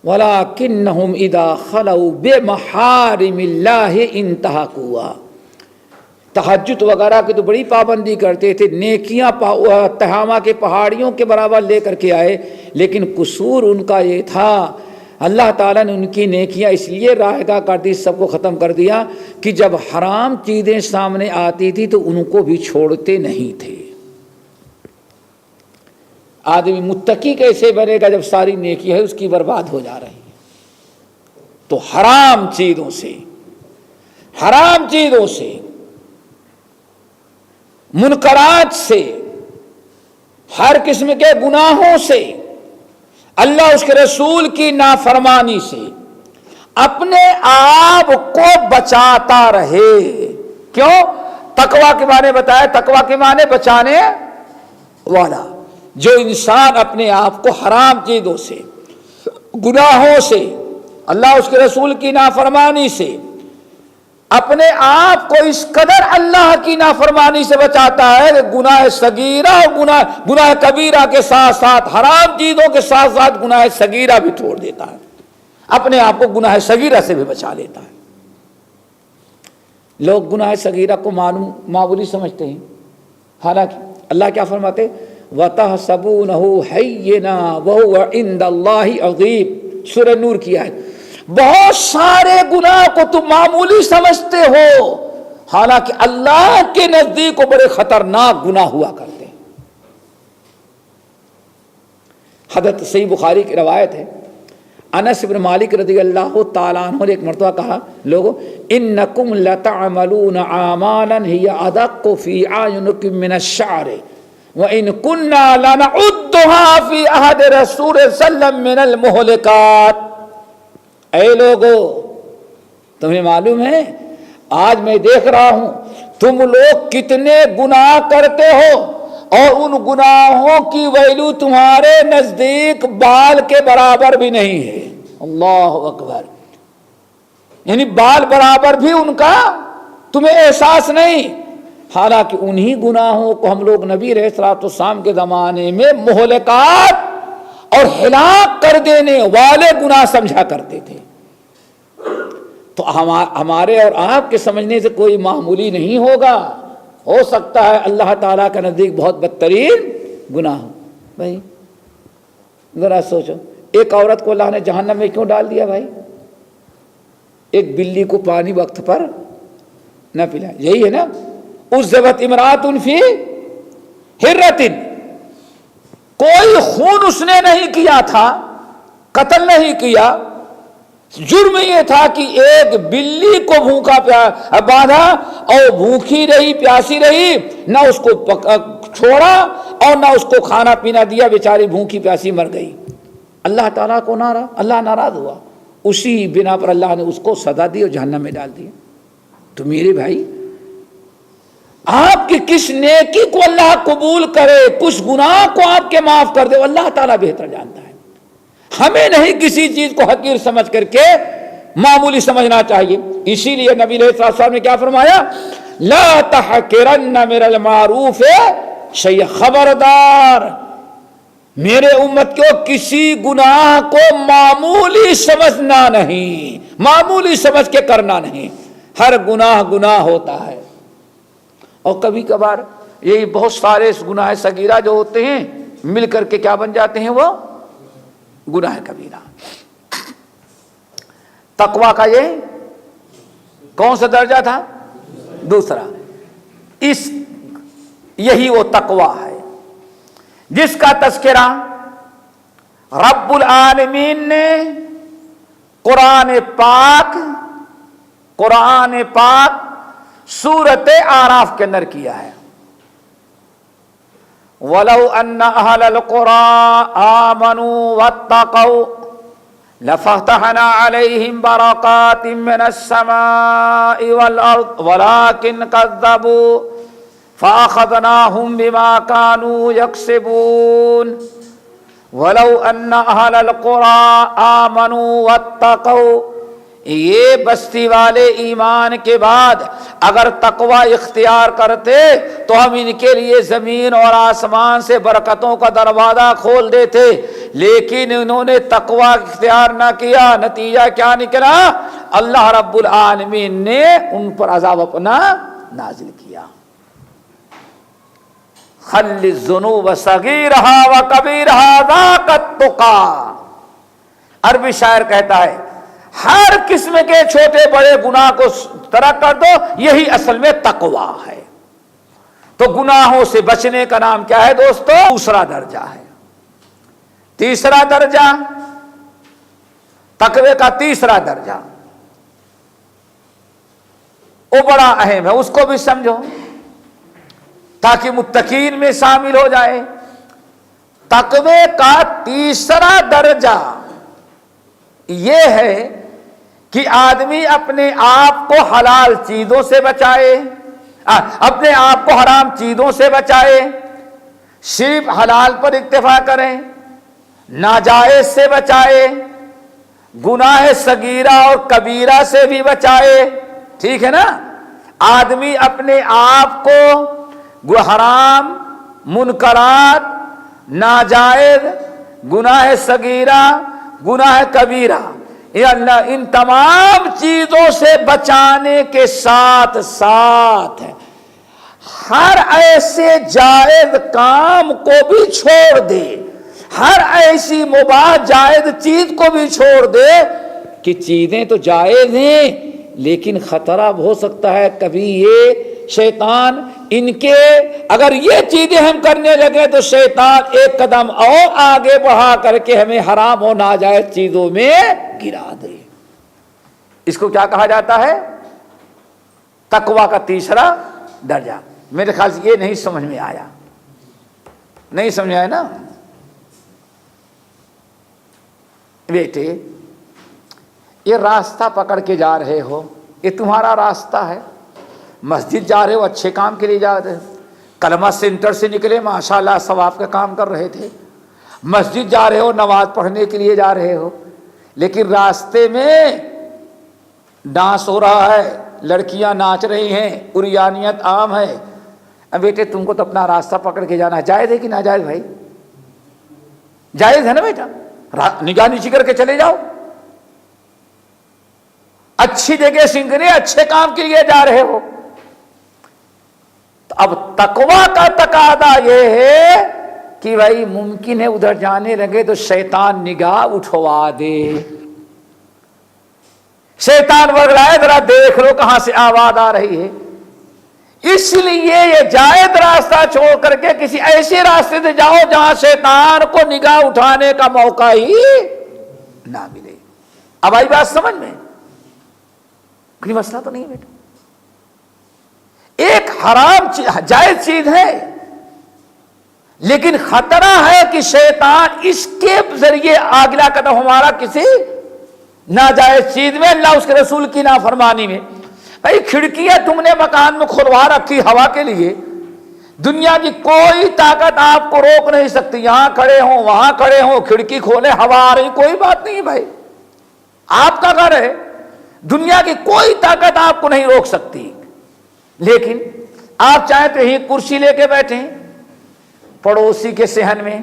وَلَكِنَّهُمْ إِذَا خَلَوْا بِمَحَارِمِ اللَّهِ انْتَهَكُوهَا. تہجد وغیرہ کی تو بڑی پابندی کرتے تھے، نیکیاں تہامہ کے پہاڑیوں کے برابر لے کر کے آئے، لیکن قصور ان کا یہ تھا اللہ تعالیٰ نے ان کی نیکیاں اس لیے رائگاں کر دی، سب کو ختم کر دیا کہ جب حرام چیزیں سامنے آتی تھی تو ان کو بھی چھوڑتے نہیں تھے. آدمی متقی کیسے بنے گا جب ساری نیکی ہے اس کی برباد ہو جا رہی ہے؟ تو حرام چیزوں سے منکرات سے، ہر قسم کے گناہوں سے، اللہ اس کے رسول کی نافرمانی سے اپنے آپ کو بچاتا رہے. کیوں؟ تقویٰ کے معنی بتایا، تقویٰ کے معنی بچانے والا. جو انسان اپنے آپ کو حرام چیزوں سے، گناہوں سے، اللہ اس کے رسول کی نافرمانی سے اپنے آپ کو اس قدر اللہ کی نافرمانی سے بچاتا ہے کہ گناہ صغیرہ اور گناہ کبیرہ کے ساتھ ساتھ، حرام چیزوں کے ساتھ ساتھ گناہ صغیرہ بھی چھوڑ دیتا ہے، اپنے آپ کو گناہ صغیرہ سے بھی بچا لیتا ہے. لوگ گناہ صغیرہ کو معمولی سمجھتے ہیں، حالانکہ اللہ کیا فرماتے وَتَحْسَبُونَهُ هَيِّنًا وَهُوَ عِندَ اللَّهِ عَظِيمٌ. سورہ نور کی آیت. بہت سارے گناہ کو تم معمولی سمجھتے ہو، حالانکہ اللہ کے نزدیک کو بڑے خطرناک گناہ ہوا کرتے ہیں. حضرت صحیح بخاری کی روایت ہے، انس بن مالک رضی اللہ تعالیٰ عنہ نے ایک مرتبہ کہا، لوگو انکم لتعملون اعمالا ہی ادق فی اعینکم من الشعر وان كنا لنعدها فی عہد رسول صلی اللہ علیہ وسلم من المہلکات. اے لوگو تمہیں معلوم ہے آج میں دیکھ رہا ہوں تم لوگ کتنے گناہ کرتے ہو اور ان گناہوں کی ویلو تمہارے نزدیک بال کے برابر بھی نہیں ہے. اللہ اکبر. یعنی بال برابر بھی ان کا تمہیں احساس نہیں. حالانکہ انہی گناہوں کو ہم لوگ نبی علیہ الصلوۃ والسلام کے زمانے میں مہلکات اور ہلاک کر دینے والے گناہ سمجھا کرتے تھے. تو ہمارے اور آپ کے سمجھنے سے کوئی معمولی نہیں ہوگا. ہو سکتا ہے اللہ تعالیٰ کا نزدیک بہت بدترین گناہ ہو. بھائی ذرا سوچو, ایک عورت کو اللہ نے جہنم میں کیوں ڈال دیا بھائی؟ ایک بلی کو پانی وقت پر نہ پلایا, یہی ہے نا. عذبت امرأۃ فی حرۃ, کوئی خون اس نے نہیں کیا تھا, قتل نہیں کیا, جرم یہ تھا کہ ایک بلی کو بھوکا باندھا اور بھوکی رہی پیاسی رہی, نہ اس کو چھوڑا اور نہ اس کو کھانا پینا دیا, بیچاری بھوکی پیاسی مر گئی. اللہ تعالیٰ کو اللہ ناراض ہوا, اسی بنا پر اللہ نے اس کو سزا دی اور جہنم میں ڈال دیا. تو میرے بھائی آپ کی کس نیکی کو اللہ قبول کرے, کچھ گناہ کو آپ کے معاف کر دے, وہ اللہ تعالیٰ بہتر جانتا ہے. ہمیں نہیں کسی چیز کو حقیر سمجھ کر کے معمولی سمجھنا چاہیے. اسی لیے نبی علیہ الصلوۃ والسلام نے کیا فرمایا, لا تحقرن من المعروف شیئا, خبردار میرے امت کو کسی گناہ کو معمولی سمجھنا نہیں, معمولی سمجھ کے کرنا نہیں. ہر گناہ گناہ ہوتا ہے, اور کبھی کبھار یہی بہت سارے گناہ صغیرہ جو ہوتے ہیں مل کر کے کیا بن جاتے ہیں, وہ گناہ کبیرہ. تقوی کا یہ کون سا درجہ تھا؟ دوسرا. یہی وہ تقوی ہے جس کا تذکرہ رب العالمین نے قرآن پاک سورۃ اعراف کے اندر کیا ہے. وَلَوْ أَنَّ أَهْلَ الْقُرَىٰ آمَنُوا وَاتَّقَوْا لَفَتَحْنَا عَلَيْهِمْ بَرَكَاتٍ مِّنَ السَّمَاءِ وَالْأَرْضِ وَلَٰكِنْ كَذَّبُوا فَأَخَذْنَاهُمْ بِمَا كَانُوا يَكْسِبُونَ. وَلَوْ أَنَّ أَهْلَ الْقُرَىٰ آمَنُوا وَاتَّقَوْا, یہ بستی والے ایمان کے بعد اگر تقوی اختیار کرتے تو ہم ان کے لیے زمین اور آسمان سے برکتوں کا دروازہ کھول دیتے, لیکن انہوں نے تقوی اختیار نہ کیا. نتیجہ کیا نکلا؟ اللہ رب العالمین نے ان پر عذاب اپنا نازل کیا. خل الذنوب صغیرہا و کبیرہا ذاک التقیٰ. عربی شاعر کہتا ہے ہر قسم کے چھوٹے بڑے گناہ کو ترک کر دو, یہی اصل میں تقوی ہے. تو گناہوں سے بچنے کا نام کیا ہے دوستو؟ دوسرا درجہ ہے. تیسرا درجہ, تقوی کا تیسرا درجہ وہ بڑا اہم ہے, اس کو بھی سمجھو تاکہ متقین میں شامل ہو جائے. تقوی کا تیسرا درجہ یہ ہے کہ آدمی اپنے آپ کو حلال چیزوں سے بچائے, اپنے آپ کو حرام چیزوں سے بچائے, صرف حلال پر اکتفا کریں, ناجائز سے بچائے, گناہ صغیرہ اور کبیرہ سے بھی بچائے. ٹھیک ہے نا. آدمی اپنے آپ کو حرام, منکرات, ناجائز, گناہ صغیرہ, گناہ کبیرہ, یہ اللہ ان تمام چیزوں سے بچانے کے ساتھ ساتھ ہر ایسے جائز کام کو بھی چھوڑ دے, ہر ایسی مباح جائز چیز کو بھی چھوڑ دے کہ چیزیں تو جائز ہیں لیکن خطرہ ہو سکتا ہے کبھی یہ شیطان ان کے, اگر یہ چیزیں ہم کرنے لگے تو شیطان ایک قدم اور آگے بڑھا کر کے ہمیں حرام اور ناجائز چیزوں میں گرا دے. اس کو کیا کہا جاتا ہے؟ تقوی کا تیسرا درجہ. میرے خیال سے یہ نہیں سمجھ میں آیا, نہیں سمجھ آیا نا بیٹے. یہ راستہ پکڑ کے جا رہے ہو، یہ تمہارا راستہ ہے. مسجد جا رہے ہو، اچھے کام کے لیے جا رہے ہو. کلمہ سینٹر سے نکلے ماشاءاللہ ثواب کا کام کر رہے تھے. مسجد جا رہے ہو، نماز پڑھنے کے لیے جا رہے ہو، لیکن راستے میں ڈانس ہو رہا ہے، لڑکیاں ناچ رہی ہیں، عریانیت عام ہے. اب بیٹے تم کو تو اپنا راستہ پکڑ کے جانا ہے. جائز ہے کہ ناجائز بھائی؟ جائز ہے نا بیٹا. نگاہ نیچی کر کے چلے جاؤ. اچھی جگہ سنگھنے، اچھے کام کے لیے جا رہے ہو. تو اب تقویٰ کا تقاضا یہ ہے کہ بھائی ممکن ہے ادھر جانے لگے تو شیطان نگاہ اٹھوا دے. شیطان ورگلائے ذرا دیکھ لو کہاں سے آواز آ رہی ہے. اس لیے یہ جائز راستہ چھوڑ کر کے کسی ایسے راستے سے جاؤ جہاں شیطان کو نگاہ اٹھانے کا موقع ہی نہ ملے. اب آئی بات سمجھ میں؟ کوئی مسئلہ تو نہیں بیٹا. ایک حرام جائز چیز ہے، لیکن خطرہ ہے کہ شیطان اس کے ذریعے اگلا قدم ہمارا کسی ناجائز چیز میں، اللہ اس کے رسول کی نافرمانی میں. بھائی کھڑکیاں تم نے مکان میں کھلوا رکھی ہوا کے لیے، دنیا کی کوئی طاقت آپ کو روک نہیں سکتی. یہاں کھڑے ہوں وہاں کھڑے ہوں، کھڑکی کھولے ہوا آ رہی، کوئی بات نہیں بھائی. آپ کا گھر ہے، دنیا کی کوئی طاقت آپ کو نہیں روک سکتی. لیکن آپ چاہیں تو یہیں کرسی لے کے بیٹھیں، پڑوسی کے صحن میں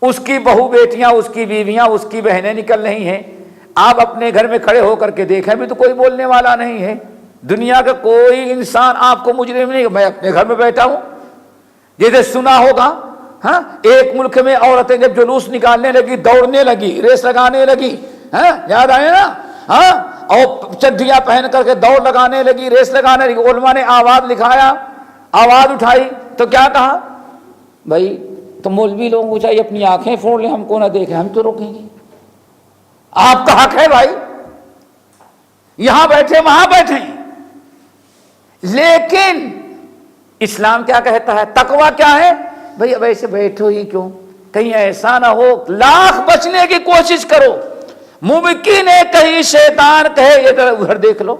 اس کی بہو بیٹیاں، اس کی بیویاں، اس کی بہنیں نکل رہی ہیں، آپ اپنے گھر میں کھڑے ہو کر کے دیکھیں بھی تو کوئی بولنے والا نہیں ہے. دنیا کا کوئی انسان آپ کو مجرم نہیں. میں اپنے گھر میں بیٹھا ہوں، جیسے سنا ہوگا ہاں ایک ملک میں عورتیں جب جلوس نکالنے لگی، دوڑنے لگی، ریس لگانے لگی، ہاں یاد آئے نا، ہاں اور چڈیاں پہن کر کے دوڑ لگانے لگی، ریس لگانے لگی. علماء نے آواز لکھایا، آواز اٹھائی تو کیا کہا؟ بھائی تو مولوی لوگوں کو چاہیے اپنی آنکھیں پھوڑ لیں، ہم کو نہ دیکھیں، ہم تو روکیں گے. آپ کا حق ہے بھائی، یہاں بیٹھے وہاں بیٹھے. لیکن اسلام کیا کہتا ہے؟ تقویٰ کیا ہے؟ بھائی اب ایسے بیٹھو ہی کیوں؟ کہیں ایسا نہ ہو لاکھ بچنے کی کوشش کرو، ممکن ہے کہیں شیطان کہے ادھر ادھر دیکھ لو،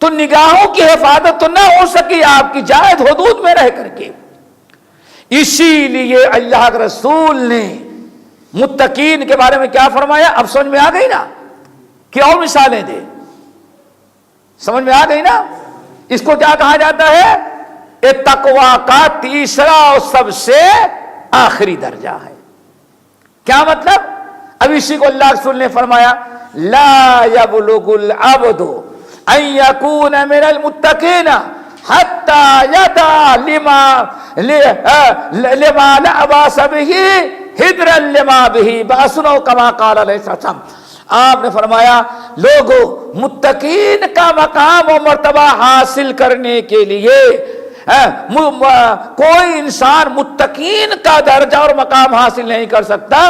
تو نگاہوں کی حفاظت تو نہ ہو سکی آپ کی جائز حدود میں رہ کر کے. اسی لیے اللہ کے رسول نے متقین کے بارے میں کیا فرمایا؟ اب سمجھ میں آ گئی نا؟ کہ اور مثالیں دے، سمجھ میں آ گئی نا؟ اس کو کیا کہا جاتا ہے؟ یہ تقویٰ کا تیسرا اور سب سے آخری درجہ ہے. کیا مطلب؟ اب اسی کو اللہ رسول نے فرمایا لا یبلغ العبد ان یکون من المتقین حتی یدع لما لعباس به ہدرا لما به باسنو کما قال علیہ السلام. آپ نے فرمایا لوگوں متقین کا مقام و مرتبہ حاصل کرنے کے لیے کوئی انسان متقین کا درجہ اور مقام حاصل نہیں کر سکتا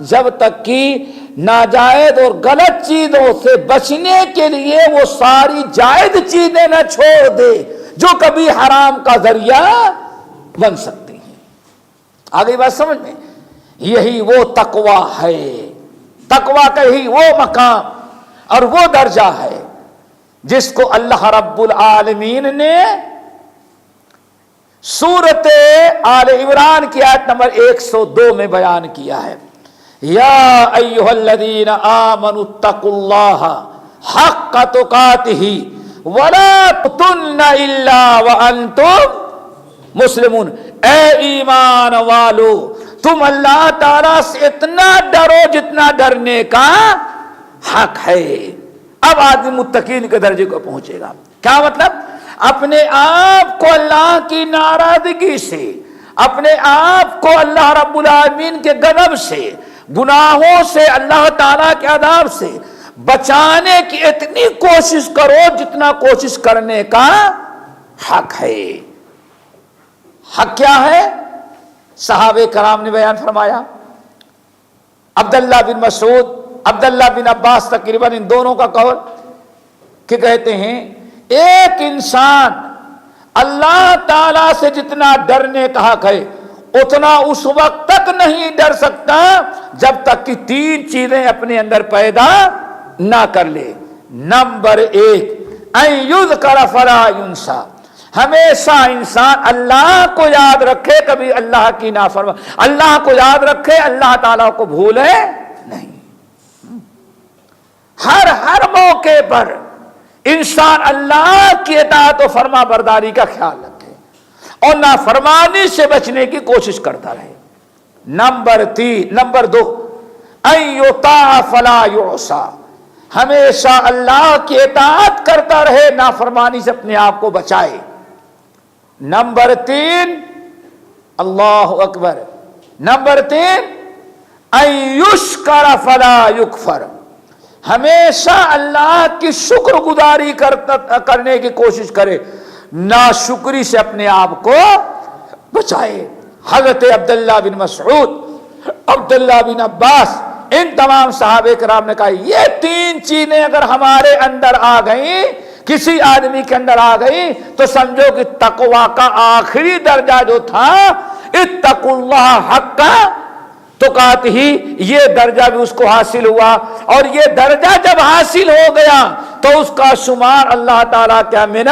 جب تک کہ ناجائز اور غلط چیزوں سے بچنے کے لیے وہ ساری جائز چیزیں نہ چھوڑ دے جو کبھی حرام کا ذریعہ بن سکتی ہیں. آگے بات سمجھ میں؟ یہی وہ تقویٰ ہے، تقویٰ کا ہی وہ مقام اور وہ درجہ ہے جس کو اللہ رب العالمین نے سورت آل عمران کی آیت نمبر 102 میں بیان کیا ہے. یا ایھا الذین آمنوا اتقوا اللہ حق تقاتہ ولا تموتن الا وانتم مسلمون. اے ایمان والو تم اللہ تعالیٰ سے اتنا ڈرو جتنا ڈرنے کا حق ہے. اب آدمی متقین کے درجے کو پہنچے گا. کیا مطلب؟ اپنے آپ کو اللہ کی ناراضگی سے، اپنے آپ کو اللہ رب العالمین کے غضب سے، گناہوں سے، اللہ تعالیٰ کے عذاب سے بچانے کی اتنی کوشش کرو جتنا کوشش کرنے کا حق ہے. حق کیا ہے؟ صحابہ کرام نے بیان فرمایا. عبداللہ بن مسعود، عبداللہ بن عباس تقریباً ان دونوں کا قول کہ کہتے ہیں ایک انسان اللہ تعالی سے جتنا ڈرنے کا حق ہے اتنا اس وقت تک نہیں ڈر سکتا جب تک کہ تین چیزیں اپنے اندر پیدا نہ کر لے. نمبر 1 ان یذکر فلا ینسیٰ، ہمیشہ انسان اللہ کو یاد رکھے، کبھی اللہ کی نافرمانی، اللہ کو یاد رکھے، اللہ تعالیٰ کو بھولے نہیں. ہر موقع پر انسان اللہ کی اطاعت و فرما برداری کا خیال رکھے اور نافرمانی سے بچنے کی کوشش کرتا رہے. نمبر 2 ان یطاع فلا یعصیٰ، ہمیشہ اللہ کی اطاعت کرتا رہے، نافرمانی سے اپنے آپ کو بچائے. نمبر 3 اللہ اکبر، نمبر 3 ان یشکر فلا یکفر، ہمیشہ اللہ کی شکر گزاری کرنے کی کوشش کرے، ناشکری سے اپنے آپ کو بچائے. حضرت عبداللہ بن مسعود، عبداللہ بن عباس، ان تمام صحابہ کرام نے کہا یہ تین چیزیں اگر ہمارے اندر آ گئیں، کسی آدمی کے اندر آ گئی، تو سمجھو کہ تقوی کا آخری درجہ جو تھا اتقوا اللہ حق تقاتہ، یہ درجہ بھی اس کو حاصل ہوا. اور یہ درجہ جب حاصل ہو گیا تو اس کا شمار اللہ تعالیٰ کیا من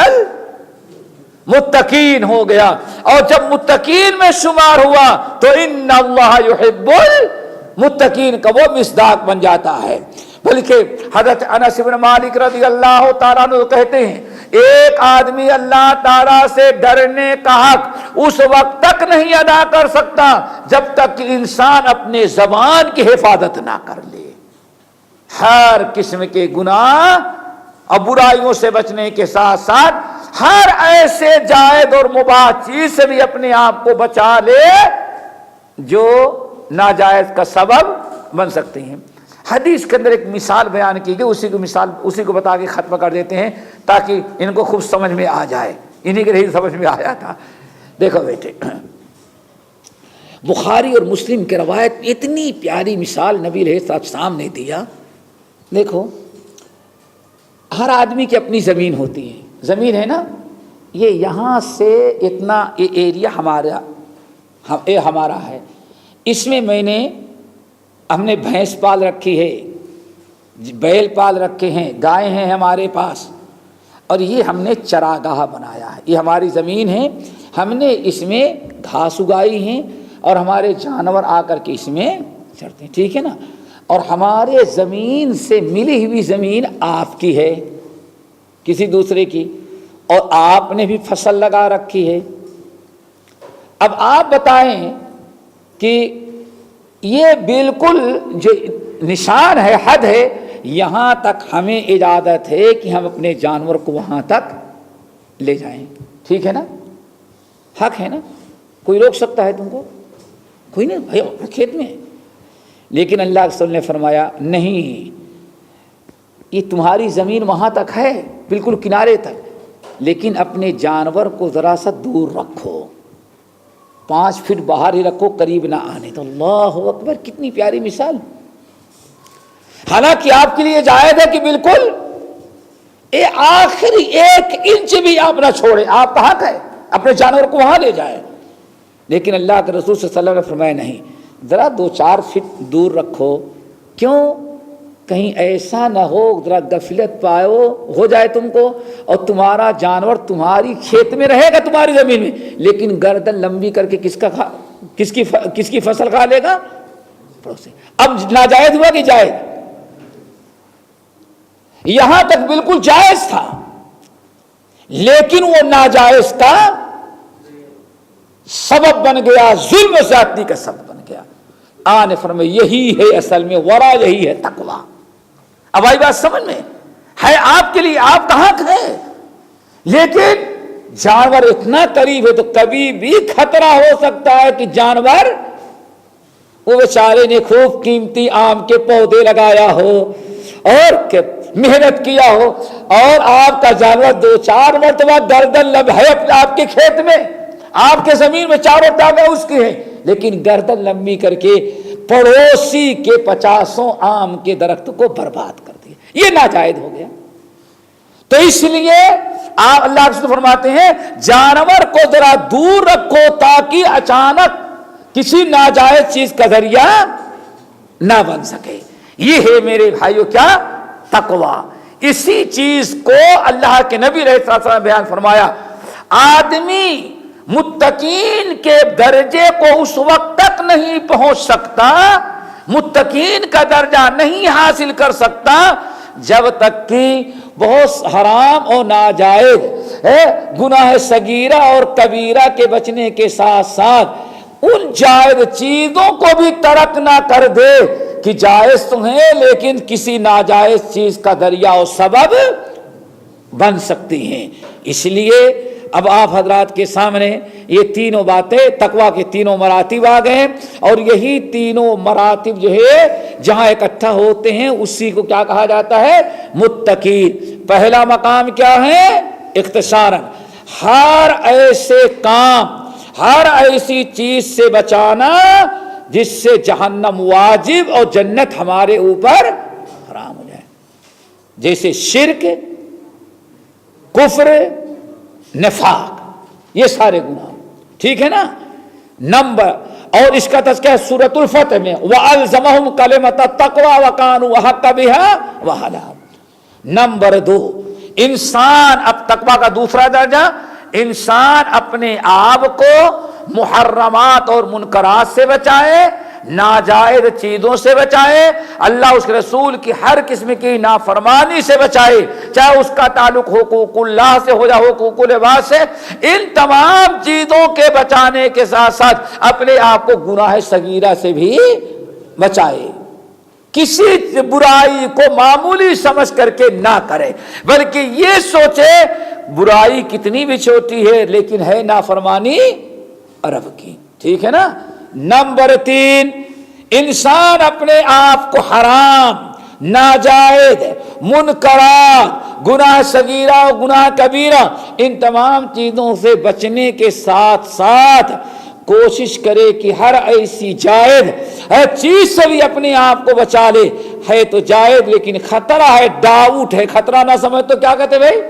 المتقین ہو گیا. اور جب متقین میں شمار ہوا تو ان اللہ یحب المتقین کا وہ مصداق بن جاتا ہے. بلکہ حضرت انس بن مالک رضی اللہ تعالیٰ عنہ کہتے ہیں ایک آدمی اللہ تعالیٰ سے ڈرنے کا حق اس وقت تک نہیں ادا کر سکتا جب تک کہ انسان اپنے زبان کی حفاظت نہ کر لے. ہر قسم کے گناہ اور برائیوں سے بچنے کے ساتھ ساتھ ہر ایسے جائز اور مباح چیز سے بھی اپنے آپ کو بچا لے جو ناجائز کا سبب بن سکتے ہیں. حدیث کے اندر ایک مثال بیان کی گئی، اسی کو بتا کے ختم کر دیتے ہیں تاکہ ان کو خوب سمجھ میں آ جائے. انہی کے لیے سمجھ میں آیا تھا. دیکھو بیٹے، بخاری اور مسلم کے روایت میں اتنی پیاری مثال نبی علیہ السلام نے دیا. دیکھو، ہر آدمی کی اپنی زمین ہوتی ہے. زمین ہے نا، یہ یہاں سے اتنا یہ ایریا ہمارا ہے. اس میں ہم نے بھینس پال رکھی ہے، بیل پال رکھے ہیں، گائے ہیں ہمارے پاس، اور یہ ہم نے چراگاہ بنایا ہے. یہ ہماری زمین ہے، ہم نے اس میں گھاس اگائی ہیں اور ہمارے جانور آ کر کے اس میں چرتے ہیں. ٹھیک ہے نا. اور ہمارے زمین سے ملی ہوئی زمین آپ کی ہے، کسی دوسرے کی، اور آپ نے بھی فصل لگا رکھی ہے. اب آپ بتائیں کہ یہ بالکل جو نشان ہے، حد ہے، یہاں تک ہمیں اجازت ہے کہ ہم اپنے جانور کو وہاں تک لے جائیں. ٹھیک ہے نا، حق ہے نا. کوئی روک سکتا ہے تم کو؟ کوئی نہیں بھائی، کھیت میں. لیکن اللہ کے رسول نے فرمایا نہیں، یہ تمہاری زمین وہاں تک ہے، بالکل کنارے تک، لیکن اپنے جانور کو ذرا سا دور رکھو، 5 فٹ باہر ہی رکھو، قریب نہ آنے. تو اللہ اکبر، کتنی پیاری مثال. حالانکہ آپ کے لیے جائز ہے کہ بالکل آخری 1 انچ بھی آپ نہ چھوڑیں، آپ کا حق ہے اپنے جانور کو وہاں لے جائیں. لیکن اللہ کے رسول صلی اللہ علیہ وسلم نے فرمایا نہیں، ذرا 2-4 فٹ دور رکھو. کیوں؟ کہیں ایسا نہ ہو ذرا غفلت ہو جائے تم کو، اور تمہارا جانور تمہاری کھیت میں رہے گا، تمہاری زمین میں، لیکن گردن لمبی کر کے کس کی فصل کھا لے گا؟ پڑوسی. اب ناجائز ہوا کہ جائز؟ یہاں تک بالکل جائز تھا، لیکن وہ ناجائز کا سبب بن گیا، ظلم و زیادتی کا سبب بن گیا. آنے فرمائے یہی ہے اصل میں ورا، یہی ہے تقویٰ. اب آئی بات سمجھ میں ہے؟ آپ کے لیے آپ کا حق ہے، لیکن جانور اتنا قریب ہے تو کبھی بھی خطرہ ہو سکتا ہے کہ جانور، وہ بیچارے نے خوب قیمتی آم کے پودے لگایا ہو اور محنت کیا ہو، اور آپ کا جانور 2-4 مرتبہ گردن لب ہے آپ کے کھیت میں، آپ کے زمین میں چاروں ٹانگیں اس کی ہیں، لیکن گردن لمبی کر کے پڑوسی کے 50 آم کے درخت کو برباد کر دیا. یہ ناجائز ہو گیا. تو اس لیے اللہ رسول فرماتے ہیں جانور کو ذرا دور رکھو تاکہ اچانک کسی ناجائز چیز کا ذریعہ نہ بن سکے. یہ ہے میرے بھائیو کیا؟ تقوی. اسی چیز کو اللہ کے نبی علیہ السلام نے بیان فرمایا. آدمی متقین کے درجے کو اس وقت تک نہیں پہنچ سکتا، متقین کا درجہ نہیں حاصل کر سکتا جب تک کہ بہت حرام اور ناجائز گناہ صغیرہ اور کبیرہ کے بچنے کے ساتھ ساتھ ان جائز چیزوں کو بھی ترک نہ کر دے کہ جائز تو ہیں لیکن کسی ناجائز چیز کا ذریعہ اور سبب بن سکتی ہیں. اس لیے اب آپ حضرات کے سامنے یہ تینوں باتیں، تقویٰ کے تینوں مراتب آ گئے، اور یہی تینوں مراتب جو ہے جہاں اکٹھا ہوتے ہیں اسی کو کیا کہا جاتا ہے؟ متقین. پہلا مقام کیا ہے؟ اختصاراً ہر ایسے کام، ہر ایسی چیز سے بچانا جس سے جہنم واجب اور جنت ہمارے اوپر حرام ہو جائے، جیسے شرک، کفر، نفاق، یہ سارے گناہ. ٹھیک ہے نا؟ نمبر، اور اس کا تذکرہ سورۃ الفتح میں وَأَلْزَمَهُمْ كَلِمَةَ التَّقْوَىٰ وَكَانُوا أَحَقَّ بِهَا وَأَهْلَهَا. نمبر 2، انسان، اب تقویٰ کا دوسرا درجہ، انسان اپنے آپ کو محرمات اور منکرات سے بچائے، ناجائز چیزوں سے بچائے، اللہ اس کے رسول کی ہر قسم کی نافرمانی سے بچائے، چاہے اس کا تعلق حقوق اللہ سے ہو یا حقوق العباد سے. ان تمام چیزوں کے بچانے کے ساتھ ساتھ اپنے آپ کو گناہ صغیرہ سے بھی بچائے. کسی برائی کو معمولی سمجھ کر کے نہ کرے، بلکہ یہ سوچے برائی کتنی بھی چھوٹی ہے لیکن ہے نافرمانی عرب کی. ٹھیک ہے نا؟ نمبر 3، انسان اپنے آپ کو حرام، ناجائز، منکرات، گناہ صغیرہ اور گناہ کبیرہ، ان تمام چیزوں سے بچنے کے ساتھ ساتھ کوشش کرے کہ ہر ایسی جائز چیز سے بھی اپنے آپ کو بچا لے. ہے تو جائز لیکن خطرہ ہے، ڈاؤٹ ہے. خطرہ نہ سمجھ تو کیا کہتے بھائی؟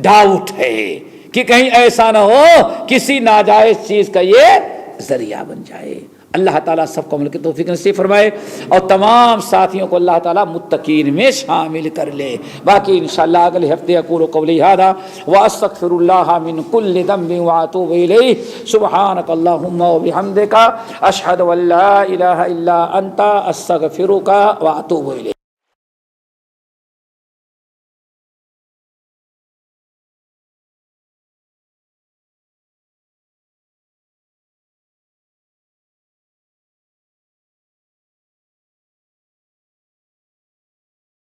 ڈاؤٹ ہے کہ کہیں ایسا نہ ہو کسی ناجائز چیز کا یہ ذریعہ بن جائے. اللہ تعالیٰ سب کو عمل کی توفیق نصیب فرمائے اور تمام ساتھیوں کو اللہ تعالیٰ متقین میں شامل کر لے. باقی انشاءاللہ اگلے ہفتے اقول قولی ھذا واستغفر اللہ من کل ذنب واتوب الیہ. سبحانک اللہم وبحمدک اشہد ان لا الہ الا انت استغفرک واتوب الیک.